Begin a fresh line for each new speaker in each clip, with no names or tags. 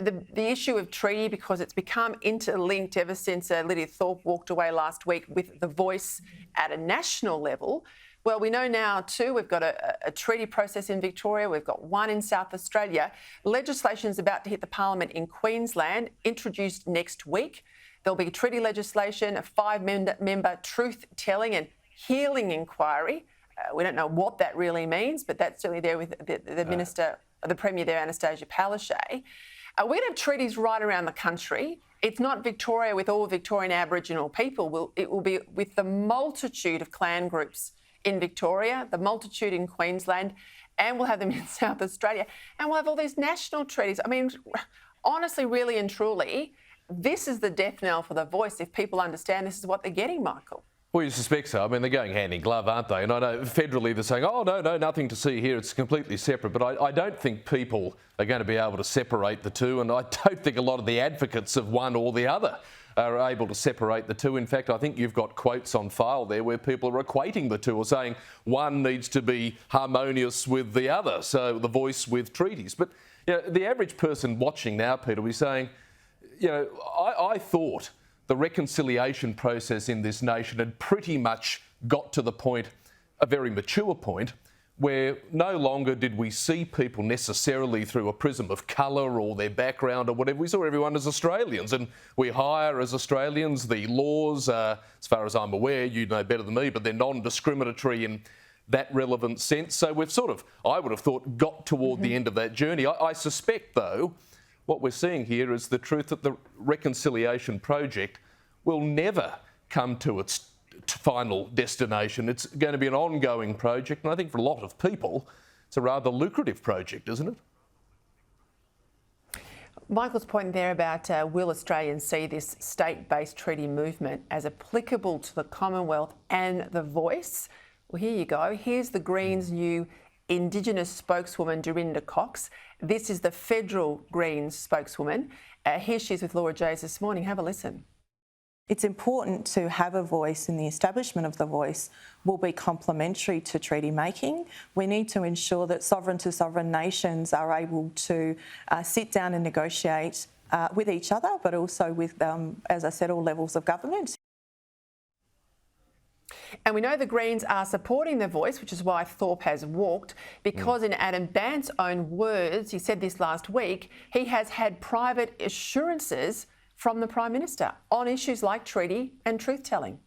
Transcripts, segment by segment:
the issue of treaty, because it's become interlinked ever since Lydia Thorpe walked away last week with the voice at a national level. Well, we know now too, we've got a treaty process in Victoria, we've got one in South Australia. Legislation is about to hit the Parliament in Queensland, introduced next week. There'll be treaty legislation, a 5-member truth-telling and healing inquiry. We don't know what that really means, but that's certainly there with the Minister, the Premier there, Anastasia Palaszczuk. We're going to have treaties right around the country. It's not Victoria with all Victorian Aboriginal people. It will be with the multitude of clan groups in Victoria, the multitude in Queensland, and we'll have them in South Australia. And we'll have all these national treaties. I mean, honestly, really and truly, this is the death knell for the voice if people understand this is what they're getting, Michael.
Well, you suspect so. I mean, they're going hand in glove, aren't they? And I know federally they're saying, oh, no, nothing to see here. It's completely separate. But I don't think people are going to be able to separate the two. And I don't think a lot of the advocates of one or the other are able to separate the two. In fact, I think you've got quotes on file there where people are equating the two or saying one needs to be harmonious with the other, so the voice with treaties. But you know, the average person watching now, Peter, will be saying, you know, I thought the reconciliation process in this nation had pretty much got to the point, a very mature point, where no longer did we see people necessarily through a prism of colour or their background or whatever. We saw everyone as Australians, and we hire as Australians. The laws, as far as I'm aware, you know better than me, but they're non-discriminatory in that relevant sense. So we've sort of, I would have thought, got toward the end of that journey. I suspect, though, what we're seeing here is the truth that the reconciliation project will never come to its final destination. It's going to be an ongoing project, and I think for a lot of people, it's a rather lucrative project, isn't it?
Michael's point there about will Australians see this state-based treaty movement as applicable to the Commonwealth and the voice? Well, here you go. Here's the Greens' new Indigenous spokeswoman, Dorinda Cox. This is the federal Greens spokeswoman. Here she is with Laura Jays this morning. Have a listen.
It's important to have a voice, and the establishment of the voice will be complementary to treaty making. We need to ensure that sovereign to sovereign nations are able to sit down and negotiate with each other, but also with, as I said, all levels of government.
And we know the Greens are supporting the voice, which is why Thorpe has walked, because in Adam Bandt's own words, he said this last week, he has had private assurances from the Prime Minister on issues like treaty and truth-telling.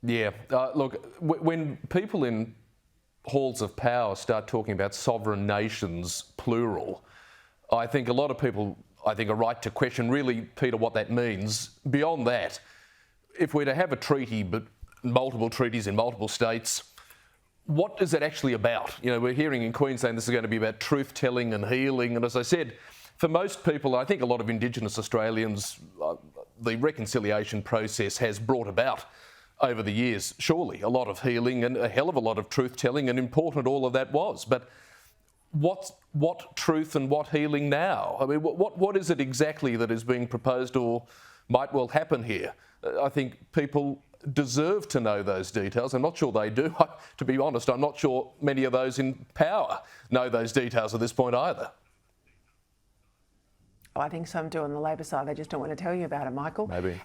Yeah, look, when people in halls of power start talking about sovereign nations, plural, I think a lot of people, are right to question really, Peter, what that means. Beyond that, if we're to have a treaty, but multiple treaties in multiple states, what is it actually about? You know, we're hearing in Queensland this is going to be about truth-telling and healing, and as I said, for most people, I think a lot of Indigenous Australians, the reconciliation process has brought about over the years, surely, a lot of healing and a hell of a lot of truth-telling, and important all of that was. But what truth and what healing now? I mean, what is it exactly that is being proposed or might well happen here? I think people deserve to know those details. I'm not sure they do. To be honest, I'm not sure many of those in power know those details at this point either.
Oh, I think some do on the Labor side. They just don't want to tell you about it, Michael.
Maybe.